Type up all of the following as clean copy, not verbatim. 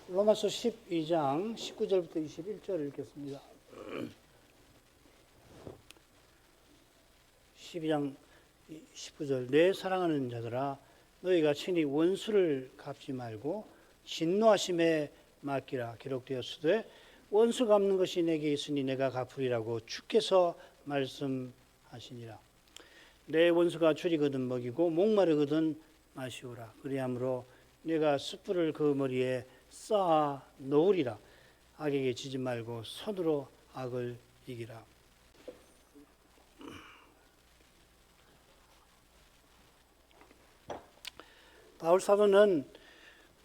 로마서 12장 19절부터 21절을 읽겠습니다. 12장 19절 내 사랑하는 자들아 너희가 친히 원수를 갚지 말고 진노하심에 맡기라. 기록되었으되 원수 갚는 것이 내게 있으니 내가 갚으리라고 주께서 말씀하시니라. 내 원수가 줄이거든 먹이고 목마르거든 마시오라. 그리함으로 내가 숯불을 그 머리에 쌓아 놓으리라. 악에게 지지 말고 손으로 악을 이기라. 바울 사도는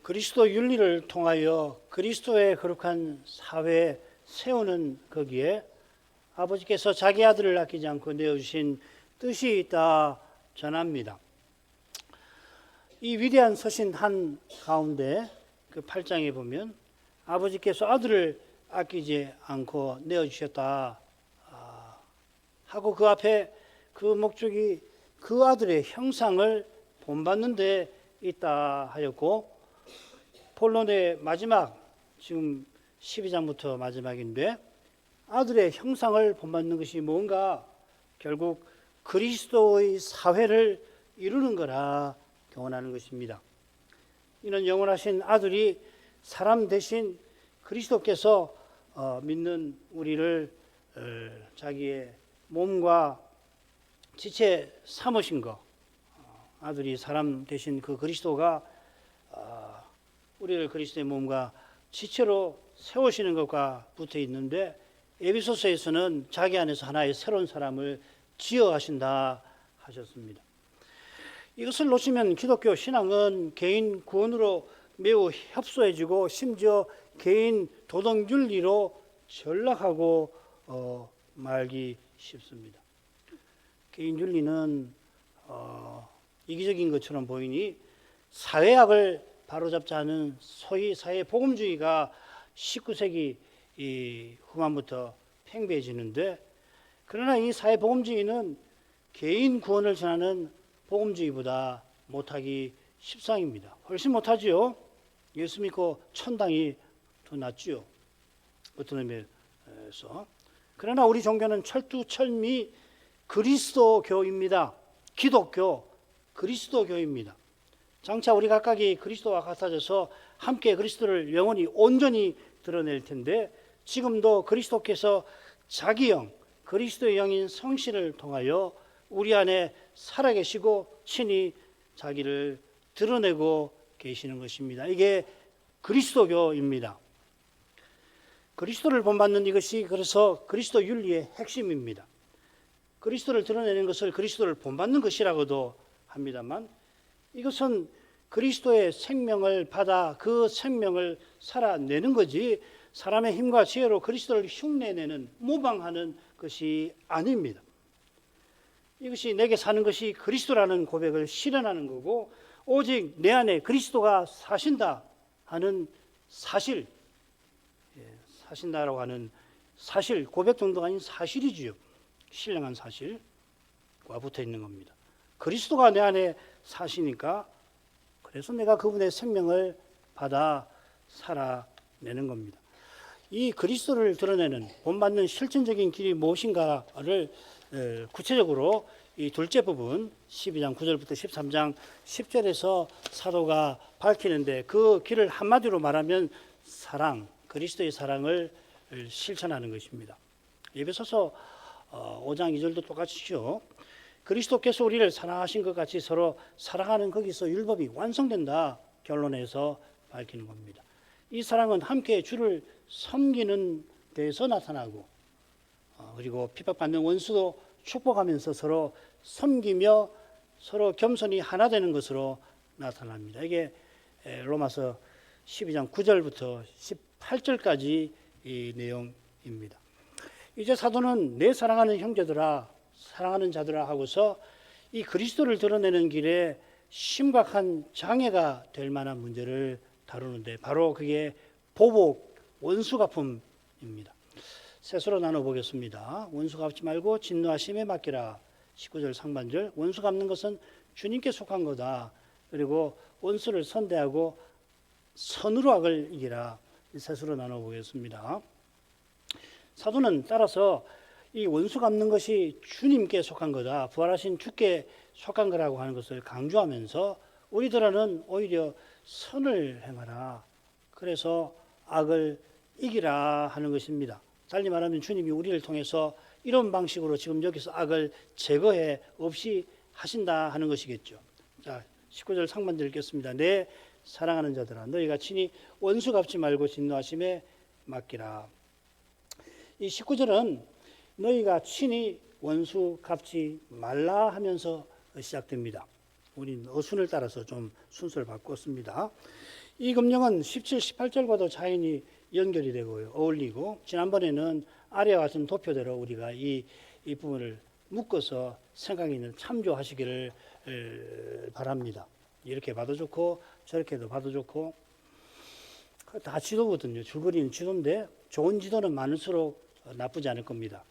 그리스도 윤리를 통하여 그리스도의 거룩한 사회에 세우는 거기에 아버지께서 자기 아들을 아끼지 않고 내어주신 뜻이 있다 전합니다. 이 위대한 서신 한 가운데 그 8장에 보면 아버지께서 아들을 아끼지 않고 내어주셨다 하고 그 앞에 그 목적이 그 아들의 형상을 본받는 데 있다 하였고, 본론의 마지막 지금 12장부터 마지막인데 아들의 형상을 본받는 것이 뭔가 결국 그리스도의 사회를 이루는 거라 교훈하는 것입니다. 이는 영원하신 아들이 사람 대신 그리스도께서 믿는 우리를 자기의 몸과 지체 삼으신 것, 아들이 사람 대신 그 그리스도가 우리를 그리스도의 몸과 지체로 세우시는 것과 붙어 있는데, 에베소서에서는 자기 안에서 하나의 새로운 사람을 지어 가신다 하셨습니다. 이것을 놓치면 기독교 신앙은 개인 구원으로 매우 협소해지고 심지어 개인 도덕 윤리로 전락하고 말기 쉽습니다. 개인 윤리는 이기적인 것처럼 보이니 사회학을 바로잡자 하는 소위 사회복음주의가 19세기 후반부터 팽배해지는데, 그러나 이 사회복음주의는 개인 구원을 전하는 복음주의보다 못하기 십상입니다. 훨씬 못하지요. 예수 믿고 천당이 더 낫지요. 어떤 의미에서. 그러나 우리 종교는 철두철미 그리스도교입니다. 기독교, 그리스도교입니다. 장차 우리 각각이 그리스도와 같아져서 함께 그리스도를 영원히 온전히 드러낼 텐데, 지금도 그리스도께서 자기 영, 그리스도의 영인 성신을 통하여 우리 안에 살아계시고 친히 자기를 드러내고 계시는 것입니다. 이게 그리스도교입니다. 그리스도를 본받는 이것이 그래서 그리스도 윤리의 핵심입니다. 그리스도를 드러내는 것을 그리스도를 본받는 것이라고도 합니다만, 이것은 그리스도의 생명을 받아 그 생명을 살아내는 거지 사람의 힘과 지혜로 그리스도를 흉내내는, 모방하는 것이 아닙니다. 이것이 내게 사는 것이 그리스도라는 고백을 실현하는 거고, 오직 내 안에 그리스도가 사신다 하는 사실, 사신다라고 하는 사실, 고백 정도가 아닌 사실이지요. 신령한 사실과 붙어 있는 겁니다. 그리스도가 내 안에 사시니까, 그래서 내가 그분의 생명을 받아 살아내는 겁니다. 이 그리스도를 드러내는 본받는 실천적인 길이 무엇인가를 구체적으로 이 둘째 부분 12장 9절부터 13장 10절에서 사도가 밝히는데, 그 길을 한마디로 말하면 사랑, 그리스도의 사랑을 실천하는 것입니다. 에베소서 5장 2절도 똑같이죠. 그리스도께서 우리를 사랑하신 것 같이 서로 사랑하는 거기서 율법이 완성된다 결론에서 밝히는 겁니다. 이 사랑은 함께 주를 섬기는 데서 나타나고, 그리고 핍박받는 원수도 축복하면서 서로 섬기며 서로 겸손히 하나 되는 것으로 나타납니다. 이게 로마서 12장 9절부터 18절까지 이 내용입니다. 이제 사도는 내 사랑하는 형제들아, 사랑하는 자들아 하고서 이 그리스도를 드러내는 길에 심각한 장애가 될 만한 문제를 다루는데, 바로 그게 보복, 원수 갚음입니다. 셋으로 나눠보겠습니다. 원수 갚지 말고 진노하심에 맡기라. 19절 상반절, 원수 갚는 것은 주님께 속한 거다. 그리고 원수를 선대하고 선으로 악을 이기라. 셋으로 나눠보겠습니다. 사도는 따라서 이 원수 갚는 것이 주님께 속한 거다, 부활하신 주께 속한 거라고 하는 것을 강조하면서 우리들은 오히려 선을 행하라, 그래서 악을 이기라 하는 것입니다. 달리 말하면 주님이 우리를 통해서 이런 방식으로 지금 여기서 악을 제거해 없이 하신다 하는 것이겠죠. 자, 19절 상반절 읽겠습니다. 내 사랑하는 자들아, 너희가 친히 원수 갚지 말고 진노하심에 맡기라. 이 19절은 너희가 친히 원수 갚지 말라 하면서 시작됩니다. 우리는 어순을 따라서 좀 순서를 바꿨습니다. 이 금령은 17, 18절과도 자연히 연결이 되고요, 어울리고, 지난번에는 아래와 같은 도표대로 우리가 이 부분을 묶어서 생각 있는 참조하시기를 바랍니다. 이렇게 봐도 좋고 저렇게도 봐도 좋고, 다 지도거든요. 줄거리는 지도인데 좋은 지도는 많을수록 나쁘지 않을 겁니다.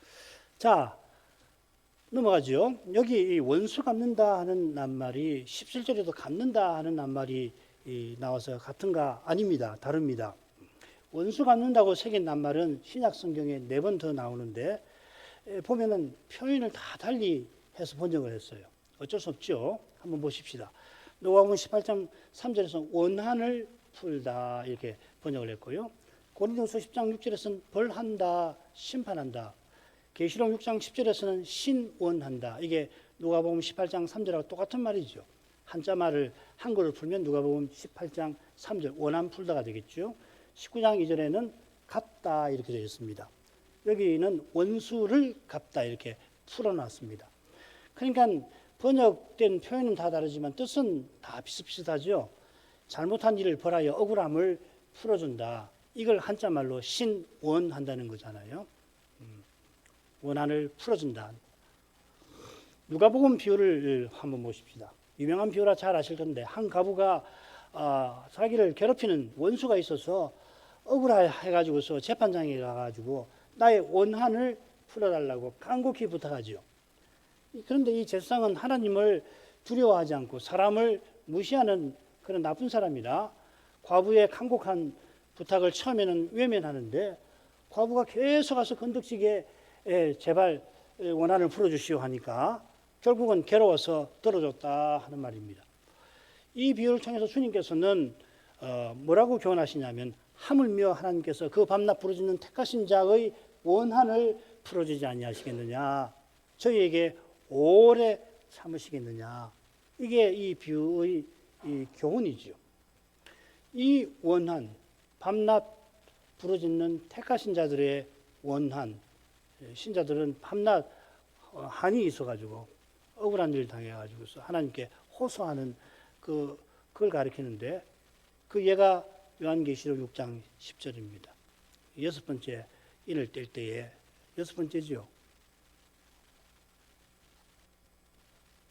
자, 넘어가죠. 여기 이 원수 갚는다 하는 낱말이 17절에도 갚는다 하는 낱말이 나와서 같은가? 아닙니다. 다릅니다. 원수 갚는다고 새긴 낱말은 신약 성경에 4번 더 나오는데 보면은 표현을 다 달리 해서 번역을 했어요. 어쩔 수 없죠. 한번 보십시다. 누가복음 18장 3절에서 원한을 풀다 이렇게 번역을 했고요. 고린도후서 10장 6절에서는 벌한다, 심판한다. 계시록 6장 10절에서는 신원한다. 이게 누가복음 18장 3절하고 똑같은 말이죠. 한자말을 한글을 풀면 누가복음 18장 3절 원한 풀다가 되겠죠. 19장 2절에는 갚다 이렇게 되어 있습니다. 여기는 원수를 갚다 이렇게 풀어놨습니다. 그러니까 번역된 표현은 다 다르지만 뜻은 다 비슷비슷하죠. 잘못한 일을 벌하여 억울함을 풀어준다. 이걸 한자말로 신원한다는 거잖아요. 원한을 풀어준다. 누가복음 비유를 한번 보십시다. 유명한 비유라 잘 아실 텐데, 한 과부가 자기를 괴롭히는 원수가 있어서 억울해가지고서 재판장에 가가지고 나의 원한을 풀어달라고 간곡히 부탁하지요. 그런데 이 제사장은 하나님을 두려워하지 않고 사람을 무시하는 그런 나쁜 사람이라 과부의 간곡한 부탁을 처음에는 외면하는데, 과부가 계속 가서 건덕지게 제발 원한을 풀어주시오 하니까 결국은 괴로워서 들어줬다 하는 말입니다. 이 비유를 통해서 주님께서는 뭐라고 교훈하시냐면, 하물며 하나님께서 그 밤낮 부르짖는 택하신 자의 원한을 풀어주지 아니하시겠느냐, 저희에게 오래 참으시겠느냐. 이게 이 비유의 이 교훈이죠. 이 원한, 밤낮 부르짖는 택하신 자들의 원한, 신자들은 밤낮 한이 있어가지고 억울한 일을 당해가지고서 하나님께 호소하는 그걸 가리키는데, 그 예가 요한계시록 6장 10절입니다. 6번째 인을 뗄 때에, 6번째지요.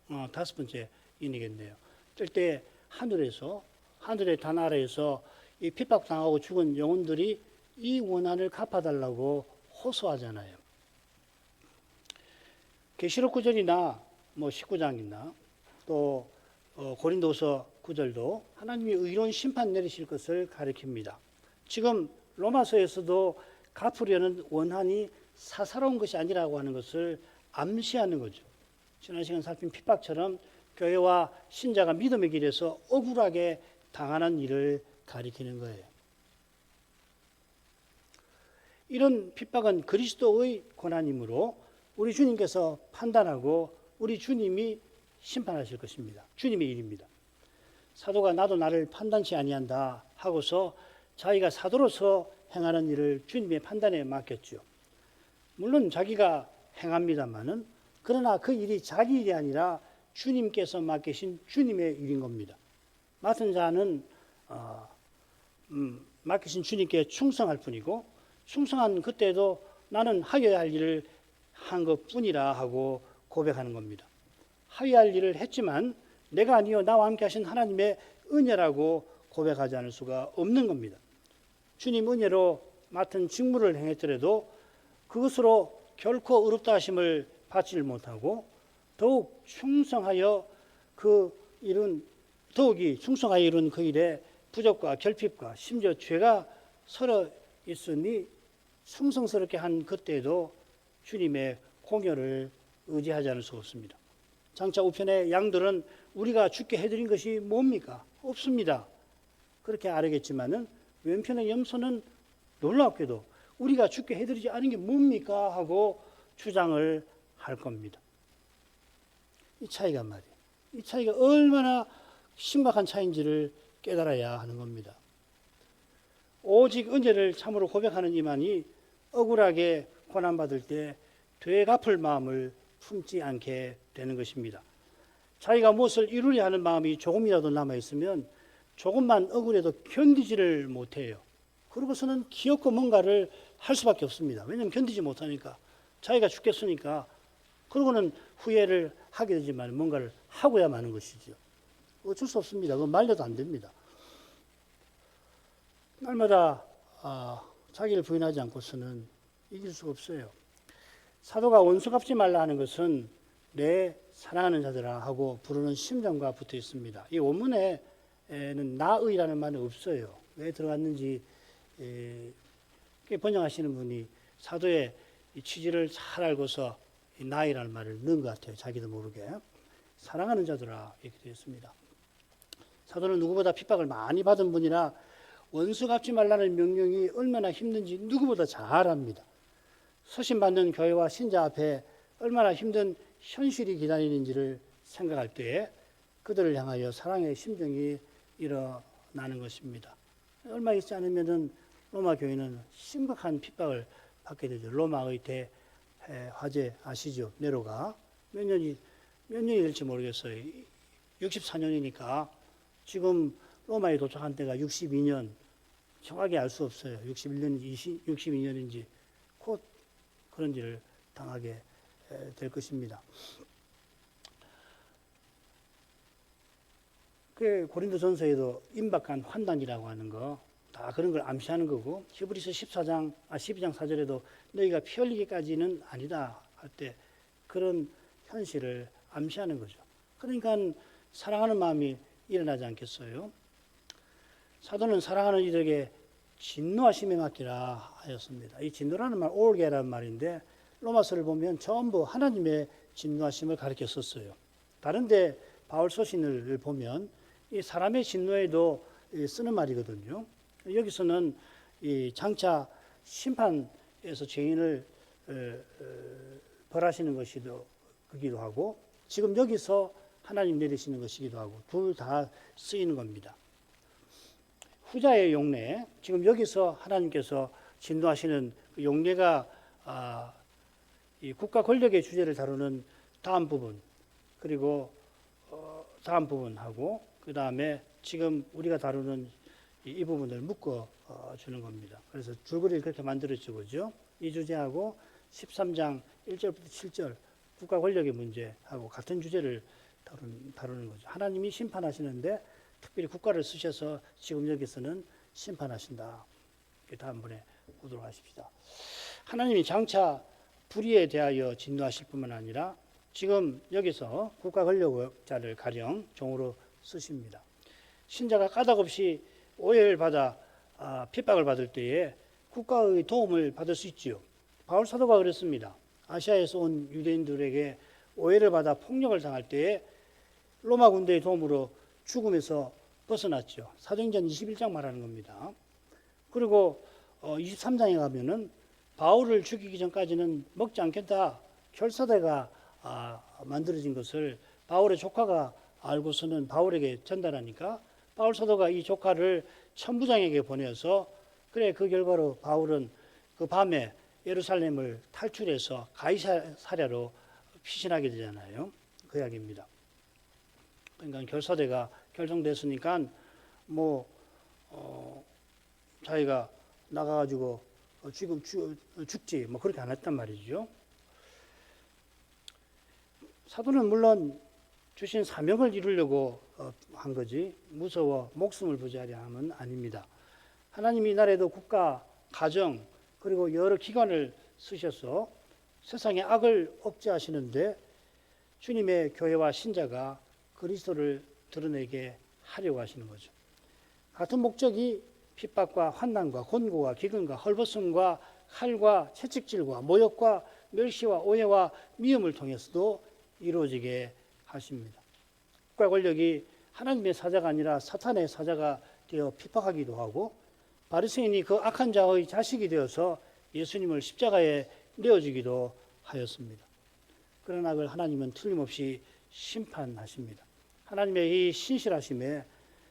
5번째 인이겠네요. 뗄 때 하늘의 단 아래에서 이 핍박당하고 죽은 영혼들이 이 원한을 갚아달라고 호소하잖아요. 계시록 9절이나 19장이나 또 고린도서 9절도 하나님이 의로운 심판 내리실 것을 가리킵니다. 지금 로마서에서도 갚으려는 원한이 사사로운 것이 아니라고 하는 것을 암시하는 거죠. 지난 시간 살핀 핍박처럼 교회와 신자가 믿음의 길에서 억울하게 당하는 일을 가리키는 거예요. 이런 핍박은 그리스도의 고난이므로 우리 주님께서 판단하고 우리 주님이 심판하실 것입니다. 주님의 일입니다. 사도가 나도 나를 판단치 아니한다 하고서 자기가 사도로서 행하는 일을 주님의 판단에 맡겼죠. 물론 자기가 행합니다마는, 그러나 그 일이 자기 일이 아니라 주님께서 맡기신 주님의 일인 겁니다. 맡은 자는 맡기신 주님께 충성할 뿐이고, 충성한 그때도 나는 하여야 할 일을 한 것뿐이라 하고 고백하는 겁니다. 하여야 할 일을 했지만 내가 아니요 나와 함께 하신 하나님의 은혜라고 고백하지 않을 수가 없는 겁니다. 주님 은혜로 맡은 직무를 행했더라도 그것으로 결코 의롭다 하심을 받지 못하고 더욱 충성하여 그 일은 더욱이 충성하여 이룬 그 일에 부족과 결핍과 심지어 죄가 서러 있으니 충성스럽게 한 그때에도 주님의 공여를 의지하지 않을 수 없습니다. 장차 우편의 양들은 우리가 죽게 해드린 것이 뭡니까? 없습니다. 그렇게 아뢰겠지만은 왼편의 염소는 놀랍게도 우리가 죽게 해드리지 않은 게 뭡니까? 하고 주장을 할 겁니다. 이 차이가 말이에요. 이 차이가 얼마나 심각한 차이인지를 깨달아야 하는 겁니다. 오직 은혜를 참으로 고백하는 이만이 억울하게 고난받을 때 되갚을 마음을 품지 않게 되는 것입니다. 자기가 무엇을 이루려 하는 마음이 조금이라도 남아있으면 조금만 억울해도 견디지를 못해요. 그러고서는 기어코 뭔가를 할 수밖에 없습니다. 왜냐하면 견디지 못하니까. 자기가 죽겠으니까. 그러고는 후회를 하게 되지만 뭔가를 하고야 마는 것이죠. 어쩔 수 없습니다. 그건 말려도 안 됩니다. 날마다 자기를 부인하지 않고서는 이길 수가 없어요. 사도가 원수 갚지 말라 하는 것은 내 사랑하는 자들아 하고 부르는 심정과 붙어 있습니다. 이 원문에는 나의라는 말은 없어요. 왜 들어갔는지 번역하시는 분이 사도의 취지를 잘 알고서 나이라는 말을 넣은 것 같아요. 자기도 모르게. 사랑하는 자들아 이렇게 되어 있습니다. 사도는 누구보다 핍박을 많이 받은 분이라 원수 갚지 말라는 명령이 얼마나 힘든지 누구보다 잘 압니다. 서신받는 교회와 신자 앞에 얼마나 힘든 현실이 기다리는지를 생각할 때에 그들을 향하여 사랑의 심정이 일어나는 것입니다. 얼마 있지 않으면은 로마 교회는 심각한 핍박을 받게 되죠. 로마의 화재 아시죠? 네로가 몇 년이 될지 모르겠어요. 64년이니까 지금 로마에 도착한 때가 62년, 정확히 알 수 없어요. 61년인지 62년인지 곧 그런 일을 당하게 될 것입니다. 그 고린도전서에도 임박한 환난이라고 하는 거 다 그런 걸 암시하는 거고, 히브리서 12장 4절에도 너희가 피 흘리기까지는 아니다 할 때 그런 현실을 암시하는 거죠. 그러니까 사랑하는 마음이 일어나지 않겠어요? 사도는 사랑하는 이들에게 진노하심에 맡기라 하였습니다. 이 진노라는 말, 올게라는 말인데 로마서를 보면 전부 하나님의 진노하심을 가르쳐 썼어요. 다른데 바울 서신을 보면 이 사람의 진노에도 쓰는 말이거든요. 여기서는 이 장차 심판에서 죄인을 벌하시는 것이기도 하고 지금 여기서 하나님 내리시는 것이기도 하고 둘 다 쓰이는 겁니다. 후자의 용례, 지금 여기서 하나님께서 진노하시는 그 용례가 이 국가 권력의 주제를 다루는 다음 부분, 그리고 다음 부분하고 그 다음에 지금 우리가 다루는 이 부분을 묶어 주는 겁니다. 그래서 줄거리를 그렇게 만들어지고 그죠? 이 주제하고 13장 1절부터 7절 국가 권력의 문제하고 같은 주제를 다루는 거죠. 하나님이 심판하시는데 특별히 국가를 쓰셔서 지금 여기서는 심판하신다. 다음번에 보도록 하십시다. 하나님이 장차 불의에 대하여 진노하실 뿐만 아니라 지금 여기서 국가 권력자를 가령 종으로 쓰십니다. 신자가 까닭없이 오해를 받아 핍박을 받을 때에 국가의 도움을 받을 수 있지요. 바울 사도가 그랬습니다. 아시아에서 온 유대인들에게 오해를 받아 폭력을 당할 때에 로마 군대의 도움으로 죽음에서 벗어났죠. 사도행전 21장 말하는 겁니다. 그리고 23장에 가면은 바울을 죽이기 전까지는 먹지 않겠다. 결사대가 만들어진 것을 바울의 조카가 알고서는 바울에게 전달하니까 바울 사도가 이 조카를 천부장에게 보내서 그래 그 결과로 바울은 그 밤에 예루살렘을 탈출해서 가이사랴로 피신하게 되잖아요. 그 이야기입니다. 그러니까 결사대가 결정됐으니까 자기가 나가가지고 지금 죽지 그렇게 안 했단 말이죠. 사도는 물론 주신 사명을 이루려고 한 거지 무서워 목숨을 부지하려 함은 아닙니다. 하나님이 이 나라에도 국가, 가정 그리고 여러 기관을 쓰셔서 세상의 악을 억제하시는데 주님의 교회와 신자가 그리스도를 드러내게 하려고 하시는 거죠. 같은 목적이 핍박과 환난과 곤고와 기근과 헐벗음과 칼과 채찍질과 모욕과 멸시와 오해와 미움을 통해서도 이루어지게 하십니다. 국가 권력이 하나님의 사자가 아니라 사탄의 사자가 되어 핍박하기도 하고 바리새인이 그 악한 자의 자식이 되어서 예수님을 십자가에 내어주기도 하였습니다. 그러나 그걸 하나님은 틀림없이 심판하십니다. 하나님의 이 신실하심에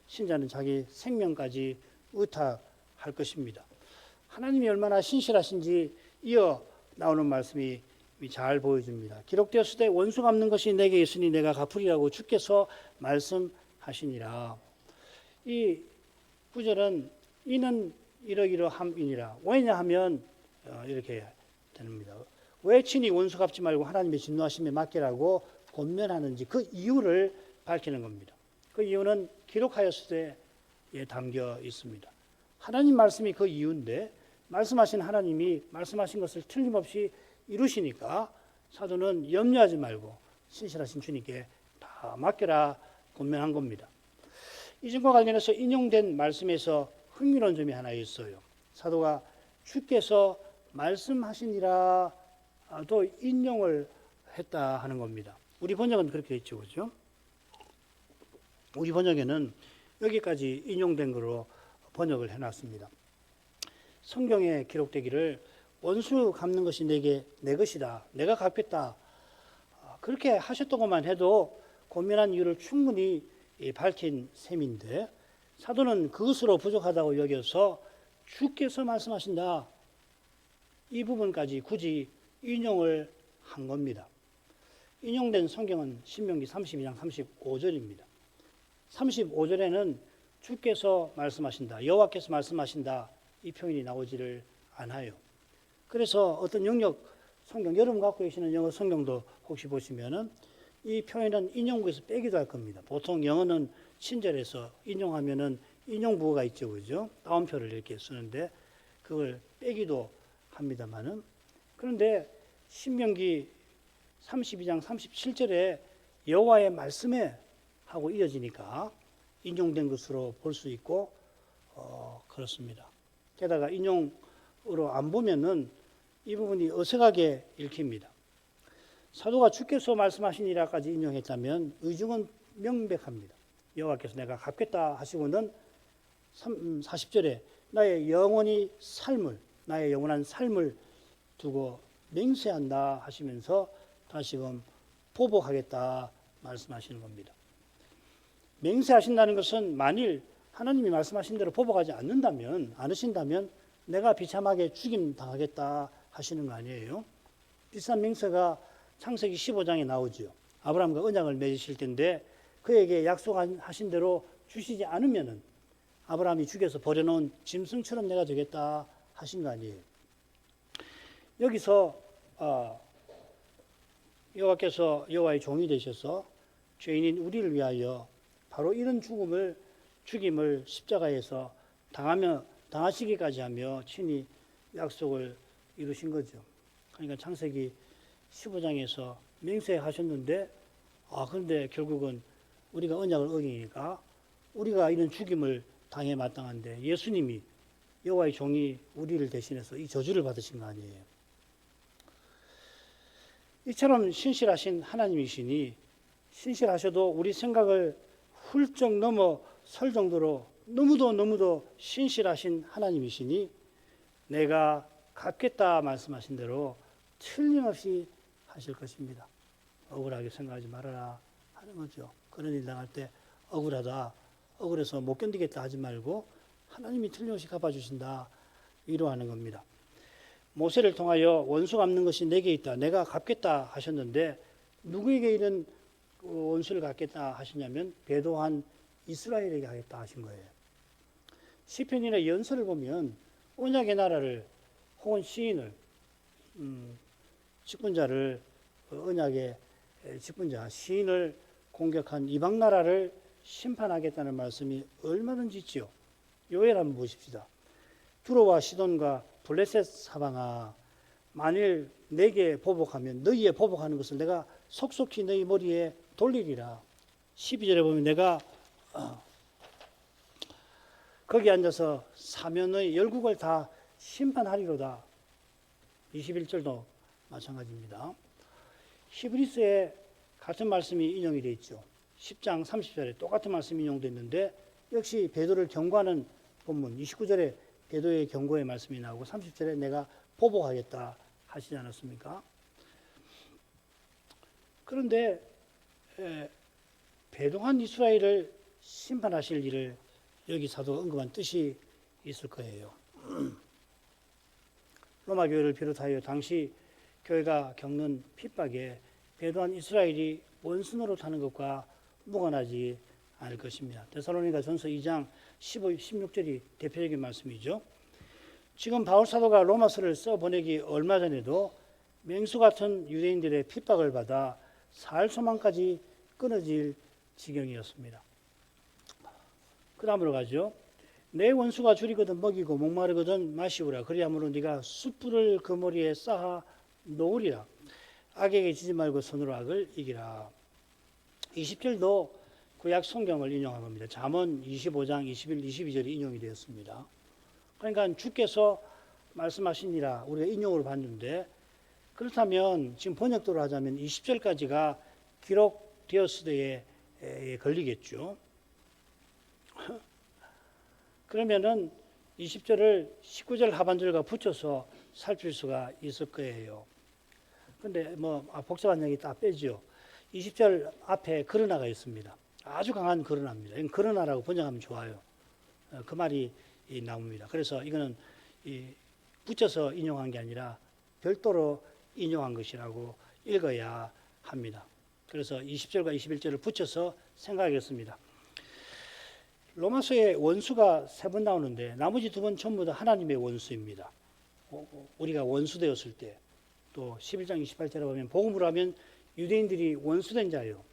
신자는 자기 생명까지 의탁할 것입니다. 하나님이 얼마나 신실하신지 이어 나오는 말씀이 잘 보여줍니다. 기록되었을 때 원수 갚는 것이 내게 있으니 내가 갚으리라고 주께서 말씀하시니라. 이 구절은 이는 이러이러함이니라. 왜냐하면 이렇게 됩니다. 왜 친히 원수 갚지 말고 하나님의 진노하심에 맡기라고 권면하는지 그 이유를 밝히는 겁니다. 그 이유는 기록하였을 때에 담겨 있습니다. 하나님 말씀이 그 이유인데 말씀하신 하나님이 말씀하신 것을 틀림없이 이루시니까 사도는 염려하지 말고 신실하신 주님께 다 맡겨라 권면한 겁니다. 이전과 관련해서 인용된 말씀에서 흥미로운 점이 하나 있어요. 사도가 주께서 말씀하시니라 또 인용을 했다 하는 겁니다. 우리 번역은 그렇게 있죠, 그죠? 우리 번역에는 여기까지 인용된 거로 번역을 해놨습니다. 성경에 기록되기를 원수 갚는 것이 내게 내 것이다, 내가 갚겠다, 그렇게 하셨다고만 해도 고민한 이유를 충분히 밝힌 셈인데 사도는 그것으로 부족하다고 여겨서 주께서 말씀하신다, 이 부분까지 굳이 인용을 한 겁니다. 인용된 성경은 신명기 32장 35절입니다. 35절에는 주께서 말씀하신다, 여호와께서 말씀하신다, 이 표현이 나오지를 않아요. 그래서 어떤 영역 성경, 여러분 갖고 계시는 영어 성경도 혹시 보시면은 이 표현은 인용구에서 빼기도 할 겁니다. 보통 영어는 친절해서 인용하면은 인용부호가 있죠, 그죠? 따옴표를 이렇게 쓰는데 그걸 빼기도 합니다만은, 그런데 신명기 32장 37절에 여호와의 말씀에 하고 이어지니까 인용된 것으로 볼 수 있고 그렇습니다. 게다가 인용으로 안 보면은 이 부분이 어색하게 읽힙니다. 사도가 주께서 말씀하시니라까지 인용했다면 의중은 명백합니다. 여호와께서 내가 갚겠다 하시고는 40절에 나의 영원히 삶을, 나의 영원한 삶을 두고 맹세한다 하시면서 다시금 보복하겠다 말씀하시는 겁니다. 맹세하신다는 것은 만일 하나님이 말씀하신 대로 보복하지 않으신다면 내가 비참하게 죽임 당하겠다 하시는 거 아니에요. 비슷한 맹세가 창세기 15장에 나오죠. 아브라함과 언약을 맺으실 텐데 그에게 약속하신 대로 주시지 않으면은 아브라함이 죽여서 버려놓은 짐승처럼 내가 되겠다 하신 거 아니에요. 여기서 여호와께서 여호와의 종이 되셔서 죄인인 우리를 위하여 바로 이런 죽임을 십자가에서 당하시기까지 하며 친히 약속을 이루신 거죠. 그러니까 창세기 15장에서 맹세하셨는데 그런데 결국은 우리가 언약을 어기니까 우리가 이런 죽임을 당해 마땅한데 예수님이 여호와의 종이 우리를 대신해서 이 저주를 받으신 거 아니에요. 이처럼 신실하신 하나님이시니 신실하셔도 우리 생각을 훌쩍 넘어설 정도로 너무도 신실하신 하나님이시니 내가 갚겠다 말씀하신 대로 틀림없이 하실 것입니다. 억울하게 생각하지 말아라 하는 거죠. 그런 일 당할 때 억울하다, 억울해서 못 견디겠다 하지 말고 하나님이 틀림없이 갚아주신다 위로하는 겁니다. 모세를 통하여 원수 갚는 것이 내게 있다, 내가 갚겠다 하셨는데 누구에게 이런 원수를 갚겠다 하시냐면 배도한 이스라엘에게 하겠다 하신 거예요. 시편이나 연설을 보면 언약의 나라를 혹은 시인을 직분자를 언약의 직분자 시인을 공격한 이방 나라를 심판하겠다는 말씀이 얼마든지 있지요. 요엘 한번 보십시다. 두로와 시돈과 블레셋 사방아, 만일 내게 보복하면 너희의 보복하는 것을 내가 속속히 너희 머리에 돌리리라. 12절에 보면 내가 거기 앉아서 사면의 열국을 다 심판하리로다. 21절도 마찬가지입니다. 히브리서에 같은 말씀이 인용이 되어 있죠. 10장 30절에 똑같은 말씀이 인용됐는데 역시 베드로를 경고하는 본문 29절에 베드로의 경고의 말씀이 나오고 30절에 내가 보복하겠다 하시지 않았습니까? 그런데 배동한 이스라엘을 심판하실 일을 여기 사도가 언급한 뜻이 있을 거예요. 로마 교회를 비롯하여 당시 교회가 겪는 핍박에 배도한 이스라엘이 원수 노릇하는 것과 무관하지 않을 것입니다. 데살로니가 전서 2장 15, 16절이 대표적인 말씀이죠. 지금 바울 사도가 로마서를 써보내기 얼마 전에도 맹수 같은 유대인들의 핍박을 받아 살 소망까지 끊어질 지경이었습니다. 그 다음으로 가죠. 내 원수가 줄이거든 먹이고 목마르거든 마시우라. 그리하므로 네가 숯불을 그 머리에 쌓아 놓으리라. 악에게 지지 말고 손으로 악을 이기라. 20절도 구약 성경을 인용한 겁니다. 잠언 25장 21, 22절이 인용이 되었습니다. 그러니까 주께서 말씀하시니라 우리가 인용으로 봤는데 그렇다면 지금 번역도로 하자면 20절까지가 기록되었을 때에 걸리겠죠. 그러면은 20절을 19절 하반절과 붙여서 살필 수가 있을 거예요. 근데 복잡한 얘기 다 빼죠. 20절 앞에 그러나가 있습니다. 아주 강한 그러나입니다. 이건 그러나라고 번역하면 좋아요. 그 말이 나옵니다. 그래서 이거는 붙여서 인용한 게 아니라 별도로 인용한 것이라고 읽어야 합니다. 그래서 20절과 21절을 붙여서 생각하겠습니다. 로마서에 원수가 3번 나오는데 나머지 2번 전부 다 하나님의 원수입니다. 우리가 원수되었을 때 또 11장 28절에 보면 복음으로 하면 유대인들이 원수된 자예요.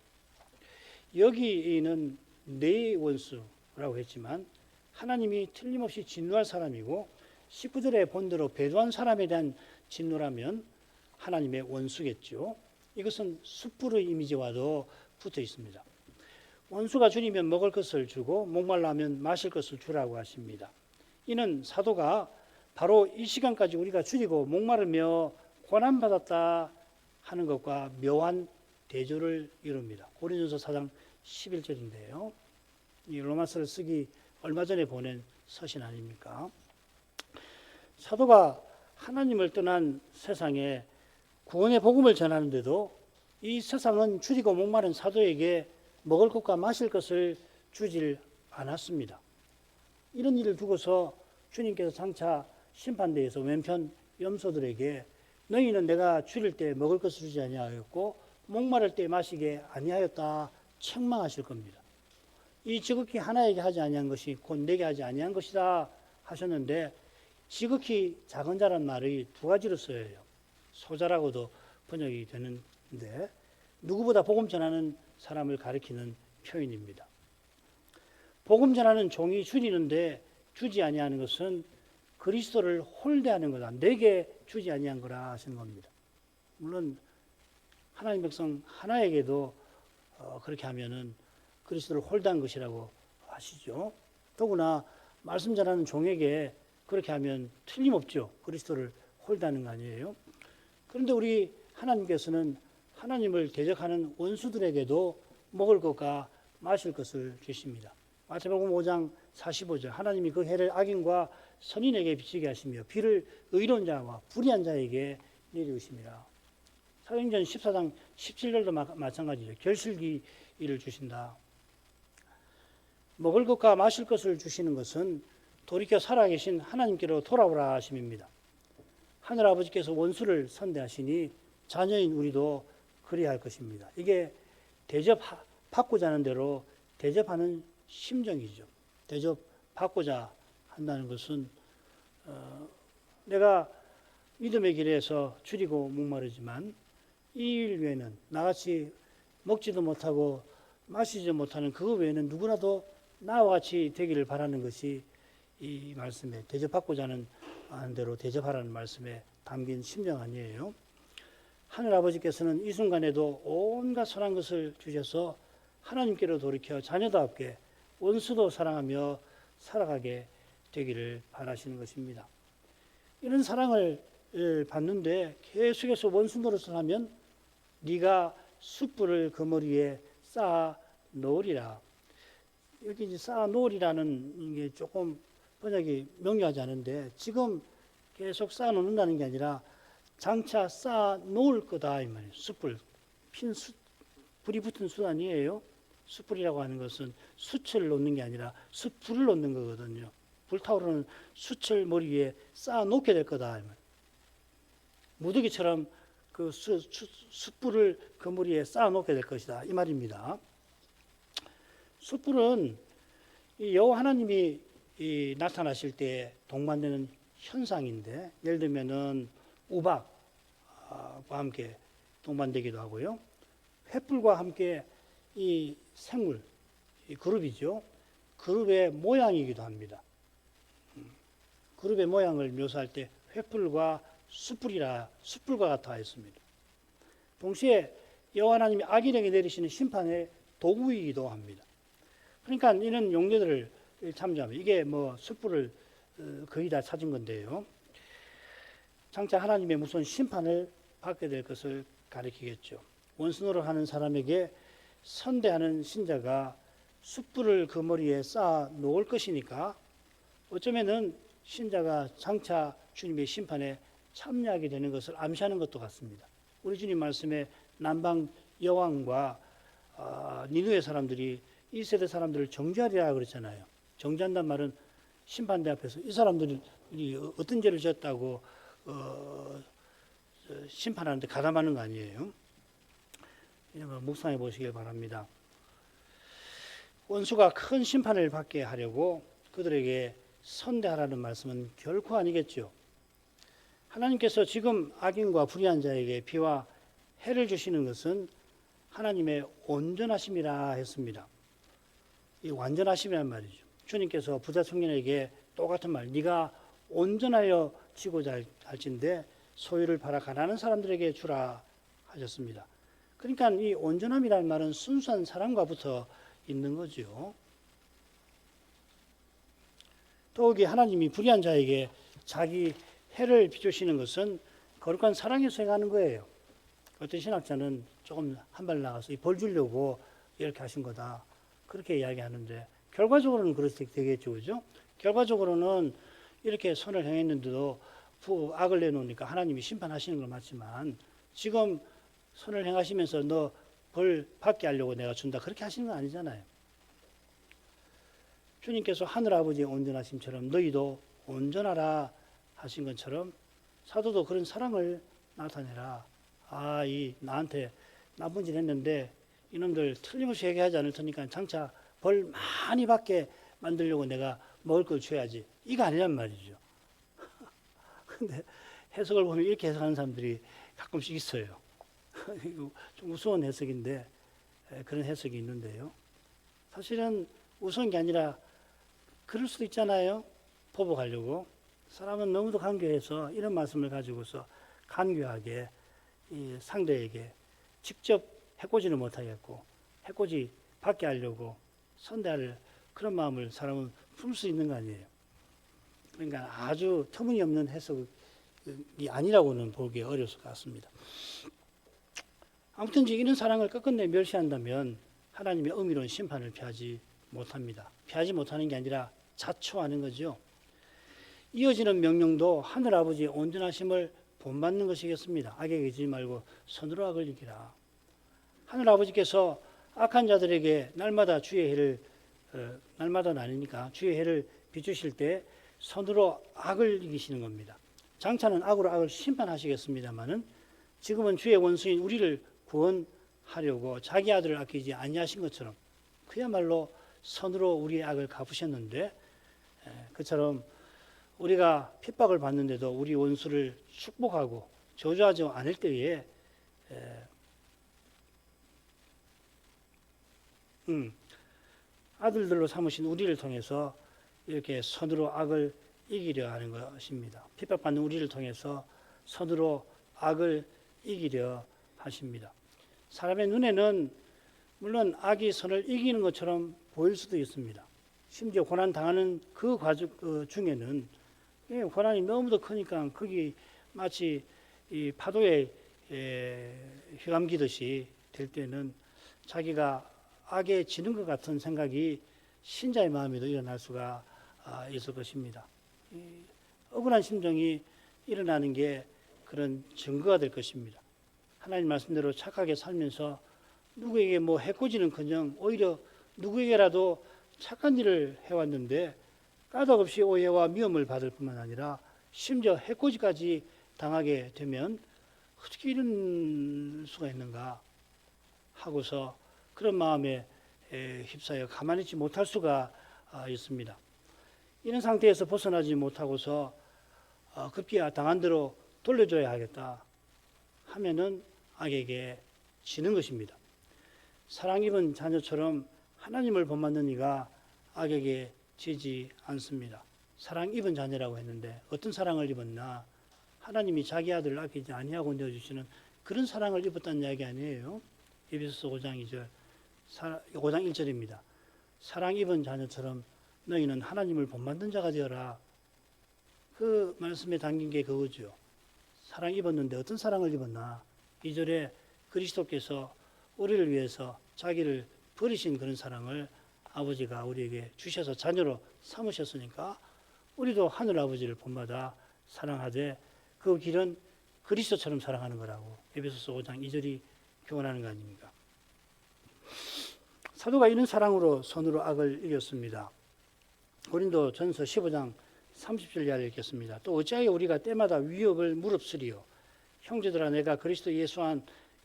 여기는 내 원수라고 했지만 하나님이 틀림없이 진노할 사람이고 19절의 본대로 배도한 사람에 대한 진노라면 하나님의 원수겠죠. 이것은 숯불의 이미지와도 붙어 있습니다. 원수가 줄이면 먹을 것을 주고 목말라면 마실 것을 주라고 하십니다. 이는 사도가 바로 이 시간까지 우리가 줄이고 목마르며 고난받았다 하는 것과 묘한 대조를 이룹니다. 고린도서 4장 11절인데요. 이 로마서를 쓰기 얼마 전에 보낸 서신 아닙니까? 사도가 하나님을 떠난 세상에 구원의 복음을 전하는데도 이 세상은 줄이고 목마른 사도에게 먹을 것과 마실 것을 주질 않았습니다. 이런 일을 두고서 주님께서 장차 심판대에서 왼편 염소들에게 너희는 내가 줄일 때 먹을 것을 주지 아니하였고 목마를 때 마시게 아니하였다 책망하실 겁니다. 이 지극히 하나에게 하지 아니한 것이 곧 내게 하지 아니한 것이다 하셨는데 지극히 작은 자란 말이 2가지로 쓰여요. 소자라고도 번역이 되는데 누구보다 복음 전하는 사람을 가리키는 표현입니다. 복음 전하는 종이 줄이는데 주지 아니하는 것은 그리스도를 홀대하는 거다. 내게 주지 아니한 거라 하시는 겁니다. 물론 하나님 백성 하나에게도 그렇게 하면은 그리스도를 홀대한 것이라고 하시죠. 더구나 말씀 전하는 종에게 그렇게 하면 틀림없죠. 그리스도를 홀대하는 거 아니에요. 그런데 우리 하나님께서는 하나님을 대적하는 원수들에게도 먹을 것과 마실 것을 주십니다. 마태복음 5장 45절 하나님이 그 해를 악인과 선인에게 비치게 하시며 비를 의로운 자와 불의한 자에게 내리우심이라. 사도행전 14장 17절도 마찬가지죠. 결실기를 주신다. 먹을 것과 마실 것을 주시는 것은 돌이켜 살아계신 하나님께로 돌아오라 하심입니다. 하늘아버지께서 원수를 선대하시니 자녀인 우리도 그리할 것입니다. 이게 대접받고자 하는 대로 대접하는 심정이죠. 대접받고자 한다는 것은 내가 믿음의 길에서 줄이고 목마르지만 이 일 외에는 나같이 먹지도 못하고 마시지 못하는 그거 외에는 누구라도 나와 같이 되기를 바라는 것이 이 말씀에 대접받고자 하는 대로 대접하라는 말씀에 담긴 심정 아니에요. 하늘아버지께서는 이 순간에도 온갖 선한 것을 주셔서 하나님께로 돌이켜 자녀답게 원수도 사랑하며 살아가게 되기를 바라시는 것입니다. 이런 사랑을 받는데 계속해서 원수 노릇을 하면 네가 숯불을 그 머리에 쌓아 놓으리라. 여기 이제 쌓아 놓으리라는 게 조금 번역이 명료하지 않은데 지금 계속 쌓아 놓는다는 게 아니라 장차 쌓아 놓을 거다 이 말이에요. 숯불, 불이 붙은 숯 아니에요. 숯불이라고 하는 것은 숯을 놓는 게 아니라 숯불을 놓는 거거든요. 불타오르는 숯을 머리 위에 쌓아 놓게 될 거다. 무더기처럼 그 숯불을 그 머리에 쌓아 놓게 될 것이다. 이 말입니다. 숯불은 여호와 하나님이 나타나실 때 동반되는 현상인데, 예를 들면은 우박과 함께 동반되기도 하고요. 횃불과 함께 이 생물, 이 그룹이죠. 그룹의 모양이기도 합니다. 그룹의 모양을 묘사할 때 횃불과 숯불과 같아 했습니다. 동시에 여호와 하나님이 악인에게 내리시는 심판의 도구이기도 합니다. 그러니까 이런 용례들을 참조하면 이게 뭐 숯불을 거의 다 찾은 건데요. 장차 하나님의 무서운 심판을 받게 될 것을 가리키겠죠. 원수 노릇하는 사람에게 선대하는 신자가 숯불을 그 머리에 쌓아 놓을 것이니까 어쩌면은 신자가 장차 주님의 심판에 참여하게 되는 것을 암시하는 것도 같습니다. 우리 주님 말씀에 남방 여왕과 니느웨 사람들이 이 세대 사람들을 정죄하리라 그랬잖아요. 정죄한다는 말은 심판대 앞에서 이 사람들이 어떤 죄를 지었다고 심판하는데 가담하는 거 아니에요. 이런 거 묵상해 보시길 바랍니다. 원수가 큰 심판을 받게 하려고 그들에게 선대하라는 말씀은 결코 아니겠죠. 하나님께서 지금 악인과 불의한 자에게 비와 해를 주시는 것은 하나님의 온전하심이라 했습니다. 이 완전하심이란 말이죠. 주님께서 부자 청년에게 똑같은 말, 네가 온전하여 지고자 할진대 소유를 팔아 가난한 사람들에게 주라 하셨습니다. 그러니까 이 온전함이라는 말은 순수한 사랑과 붙어 있는 거죠. 더욱이 하나님이 불의한 자에게 자기 해를 비추시는 것은 거룩한 사랑에서 행하는 거예요. 어떤 신학자는 조금 한 발 나가서 벌 주려고 이렇게 하신 거다. 그렇게 이야기하는데 결과적으로는 그렇게 되겠죠. 그죠? 결과적으로는 이렇게 선을 행했는데도 악을 내놓으니까 하나님이 심판하시는 건 맞지만 지금 선을 행하시면서 너 벌 받게 하려고 내가 준다. 그렇게 하시는 건 아니잖아요. 주님께서 하늘아버지의 온전하심처럼 너희도 온전하라 하신 것처럼 사도도 그런 사랑을 나타내라. 나한테 나쁜 짓 했는데 이놈들 틀림없이 회개하지 않을 테니까 장차 벌 많이 받게 만들려고 내가 먹을 걸 줘야지. 이거 아니란 말이죠. 근데 해석을 보면 이렇게 해석하는 사람들이 가끔씩 있어요. 좀 우스운 해석인데 그런 해석이 있는데요. 사실은 우스운 게 아니라 그럴 수도 있잖아요. 보복하려고. 사람은 너무도 간교해서 이런 말씀을 가지고서 간교하게 이 상대에게 직접 해코지는 못하겠고 해코지 받게 하려고 선대할 그런 마음을 사람은 풀 수 있는 거 아니에요. 그러니까 아주 터무니없는 해석이 아니라고는 보기 어려울 것 같습니다. 아무튼 이런 사랑을 끝끝내 멸시한다면 하나님의 엄밀한 심판을 피하지 못합니다. 피하지 못하는 게 아니라 자초하는 거죠. 이어지는 명령도 하늘아버지의 온전하심을 본받는 것이겠습니다. 악에게 지지 말고 선으로 악을 이기라. 하늘아버지께서 악한 자들에게 날마다 주의 해를 날마다는 아니니까 주의 해를 비추실 때 선으로 악을 이기시는 겁니다. 장차는 악으로 악을 심판하시겠습니다마는 지금은 주의 원수인 우리를 구원하려고 자기 아들을 아끼지 아니하신 것처럼 그야말로 선으로 우리의 악을 갚으셨는데 그처럼 우리가 핍박을 받는데도 우리 원수를 축복하고 저주하지 않을 때에 아들들로 삼으신 우리를 통해서 이렇게 선으로 악을 이기려 하는 것입니다. 핍박받는 우리를 통해서 선으로 악을 이기려 하십니다. 사람의 눈에는 물론 악이 선을 이기는 것처럼 보일 수도 있습니다. 심지어 고난 당하는 그 과정 중에는 고난이 너무도 크니까 거기 마치 이 파도에 휘감기듯이 될 때는 자기가 악에 지는 것 같은 생각이 신자의 마음에도 일어날 수가 있을 것입니다. 억울한 심정이 일어나는 게 그런 증거가 될 것입니다. 하나님 말씀대로 착하게 살면서 누구에게 뭐 해코지는커녕 오히려 누구에게라도 착한 일을 해왔는데 까닭없이 오해와 미움을 받을 뿐만 아니라 심지어 해코지까지 당하게 되면 어떻게 이런 수가 있는가 하고서 그런 마음에 휩싸여 가만히 있지 못할 수가 있습니다. 이런 상태에서 벗어나지 못하고서 급기 당한 대로 돌려줘야 하겠다 하면은 악에게 지는 것입니다. 사랑 입은 자녀처럼 하나님을 본받는 이가 악에게 지지 않습니다. 사랑 입은 자녀라고 했는데 어떤 사랑을 입었나? 하나님이 자기 아들을 아끼지 아니하고 내어주시는 그런 사랑을 입었다는 이야기 아니에요. 에베소서 5장 2절, 5장 1절입니다. 사랑 입은 자녀처럼 너희는 하나님을 본받는 자가 되어라. 그 말씀에 담긴 게 그거죠. 사랑 입었는데 어떤 사랑을 입었나? 2절에 그리스도께서 우리를 위해서 자기를 버리신 그런 사랑을 아버지가 우리에게 주셔서 자녀로 삼으셨으니까 우리도 하늘 아버지를 본받아 사랑하되 그 길은 그리스도처럼 사랑하는 거라고 에베소서 5장 2절이 교훈하는 거 아닙니까? 사도가 이런 사랑으로 손으로 악을 이겼습니다. 고린도 전서 15장 30절 이하를 읽겠습니다. 또 어찌하여 우리가 때마다 위협을 무릅쓰리요. 형제들아 내가 그리스도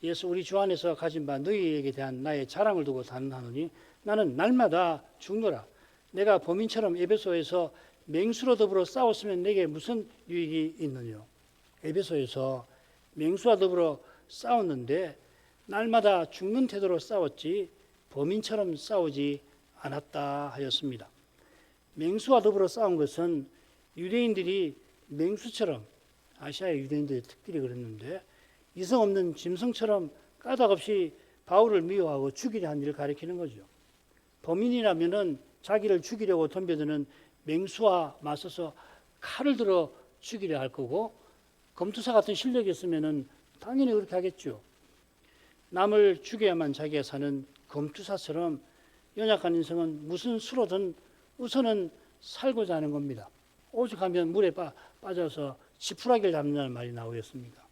예수 우리 주 안에서 가진 바 너희에게 대한 나의 자랑을 두고 단언하노니 나는 날마다 죽노라. 내가 범인처럼 에베소에서 맹수로 더불어 싸웠으면 내게 무슨 유익이 있느냐. 에베소에서 맹수와 더불어 싸웠는데 날마다 죽는 태도로 싸웠지 범인처럼 싸우지 않았다 하였습니다. 맹수와 더불어 싸운 것은 유대인들이 맹수처럼 아시아의 유대인들이 특별히 그랬는데 이성 없는 짐승처럼 까닭없이 바울을 미워하고 죽이려 한 일을 가리키는 거죠. 범인이라면은 자기를 죽이려고 덤벼드는 맹수와 맞서서 칼을 들어 죽이려 할 거고 검투사 같은 실력이 있으면은 당연히 그렇게 하겠죠. 남을 죽여야만 자기가 사는 검투사처럼 연약한 인생은 무슨 수로든 우선은 살고자 하는 겁니다. 오죽하면 물에 빠져서 지푸라기를 잡는다는 말이 나오겠습니까?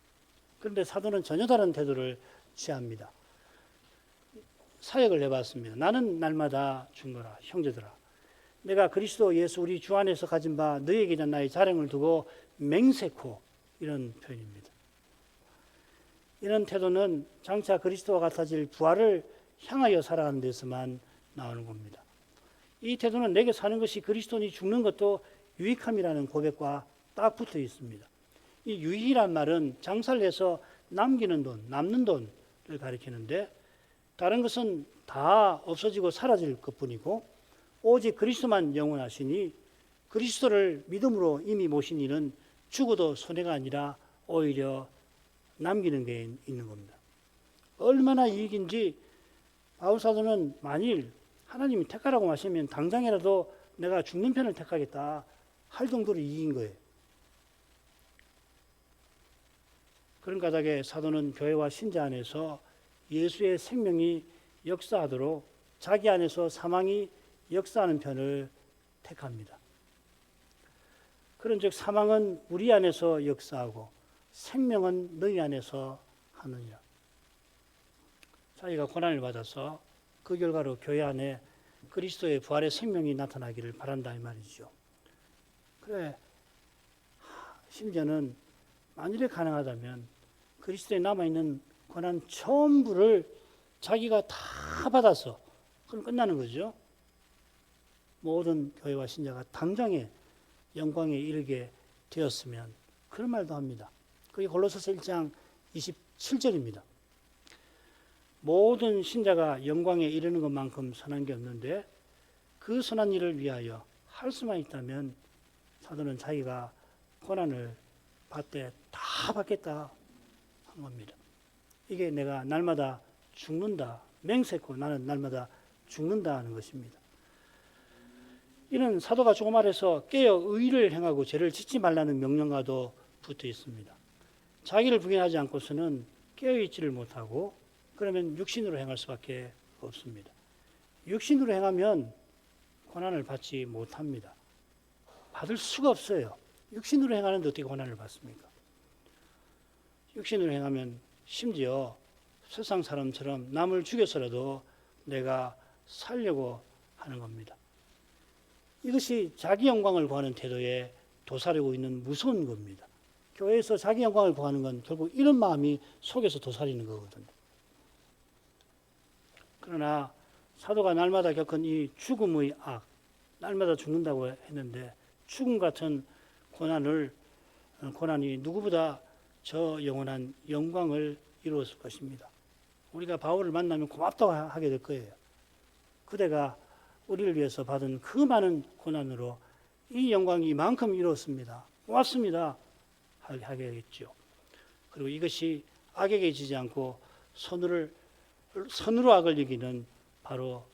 그런데 사도는 전혀 다른 태도를 취합니다. 사역을 해봤습니다. 나는 날마다 죽노라. 형제들아 내가 그리스도 예수 우리 주 안에서 가진 바 너희에게 대한 나의 자랑을 두고 맹세코 이런 표현입니다. 이런 태도는 장차 그리스도와 같아질 부활을 향하여 살아가는 데서만 나오는 겁니다. 이 태도는 내게 사는 것이 그리스도니 죽는 것도 유익함이라는 고백과 딱 붙어 있습니다. 이 유익이란 말은 장사를 해서 남기는 돈, 남는 돈을 가리키는데 다른 것은 다 없어지고 사라질 것뿐이고 오직 그리스도만 영원하시니 그리스도를 믿음으로 이미 모신 이는 죽어도 손해가 아니라 오히려 남기는 게 있는 겁니다. 얼마나 이익인지 바울 사도는 만일 하나님이 택하라고 하시면 당장이라도 내가 죽는 편을 택하겠다 할 정도로 이익인 거예요. 그런 까닭에 사도는 교회와 신자 안에서 예수의 생명이 역사하도록 자기 안에서 사망이 역사하는 편을 택합니다. 그런즉 사망은 우리 안에서 역사하고 생명은 너희 안에서 하느니라. 자기가 고난을 받아서 그 결과로 교회 안에 그리스도의 부활의 생명이 나타나기를 바란다 이 말이죠. 그래 심지어는 만일에 가능하다면 그리스도에 남아있는 고난 전부를 자기가 다 받아서 그럼 끝나는 거죠. 모든 교회와 신자가 당장에 영광에 이르게 되었으면 그런 말도 합니다. 그게 골로새서 1장 27절입니다. 모든 신자가 영광에 이르는 것만큼 선한 게 없는데 그 선한 일을 위하여 할 수만 있다면 사도는 자기가 고난을 받되 다 받겠다 한 겁니다. 이게 내가 날마다 죽는다 맹세코 나는 날마다 죽는다 하는 것입니다. 이는 사도가 조금 아래서 깨어 의를 행하고 죄를 짓지 말라는 명령과도 붙어 있습니다. 자기를 부인하지 않고서는 깨어 있지를 못하고 그러면 육신으로 행할 수밖에 없습니다. 육신으로 행하면 고난을 받지 못합니다. 받을 수가 없어요. 육신으로 행하는데 어떻게 고난을 받습니까? 육신으로 행하면 심지어 세상 사람처럼 남을 죽여서라도 내가 살려고 하는 겁니다. 이것이 자기 영광을 구하는 태도에 도사리고 있는 무서운 겁니다. 교회에서 자기 영광을 구하는 건 결국 이런 마음이 속에서 도사리는 거거든요. 그러나 사도가 날마다 겪은 이 죽음의 악, 날마다 죽는다고 했는데 죽음 같은 고난이 누구보다 저 영원한 영광을 이루었을 것입니다. 우리가 바울을 만나면 고맙다고 하게 될 거예요. 그대가 우리를 위해서 받은 그 많은 고난으로 이 영광이 이만큼 이루었습니다. 고맙습니다. 하겠죠. 그리고 이것이 악에게 지지 않고 선으로 악을 이기는 바로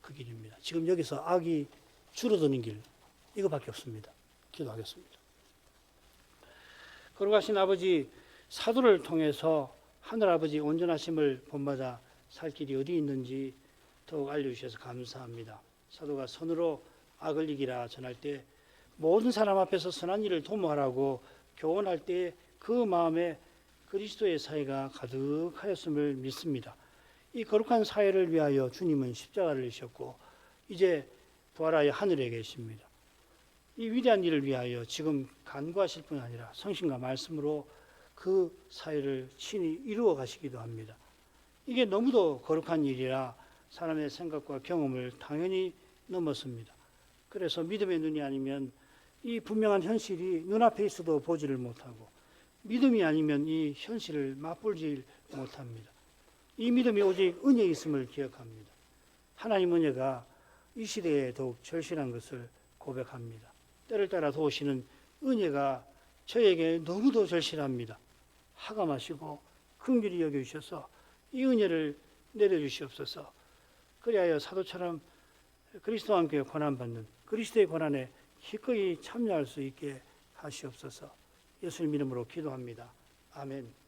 그 길입니다. 지금 여기서 악이 줄어드는 길, 이거밖에 없습니다. 기도하겠습니다. 거룩하신 아버지, 사도를 통해서 하늘아버지 온전하심을 본받아 살 길이 어디 있는지 더욱 알려주셔서 감사합니다. 사도가 선으로 악을 이기라 전할 때 모든 사람 앞에서 선한 일을 도모하라고 교훈할 때 그 마음에 그리스도의 사회가 가득하였음을 믿습니다. 이 거룩한 사회를 위하여 주님은 십자가를 지셨고 이제 부활하여 하늘에 계십니다. 이 위대한 일을 위하여 지금 간구하실 뿐 아니라 성신과 말씀으로 그 사회를 친히 이루어 가시기도 합니다. 이게 너무도 거룩한 일이라 사람의 생각과 경험을 당연히 넘었습니다. 그래서 믿음의 눈이 아니면 이 분명한 현실이 눈앞에 있어도 보지를 못하고 믿음이 아니면 이 현실을 맛보지 못합니다. 이 믿음이 오직 은혜에 있음을 기억합니다. 하나님 은혜가 이 시대에 더욱 절실한 것을 고백합니다. 때를 따라 도우시는 은혜가 저에게 너무도 절실합니다. 하감하시고 긍휼히 여겨주셔서 이 은혜를 내려주시옵소서. 그리하여 사도처럼 그리스도와 함께 고난받는 그리스도의 고난에 기꺼이 참여할 수 있게 하시옵소서. 예수님 이름으로 기도합니다. 아멘.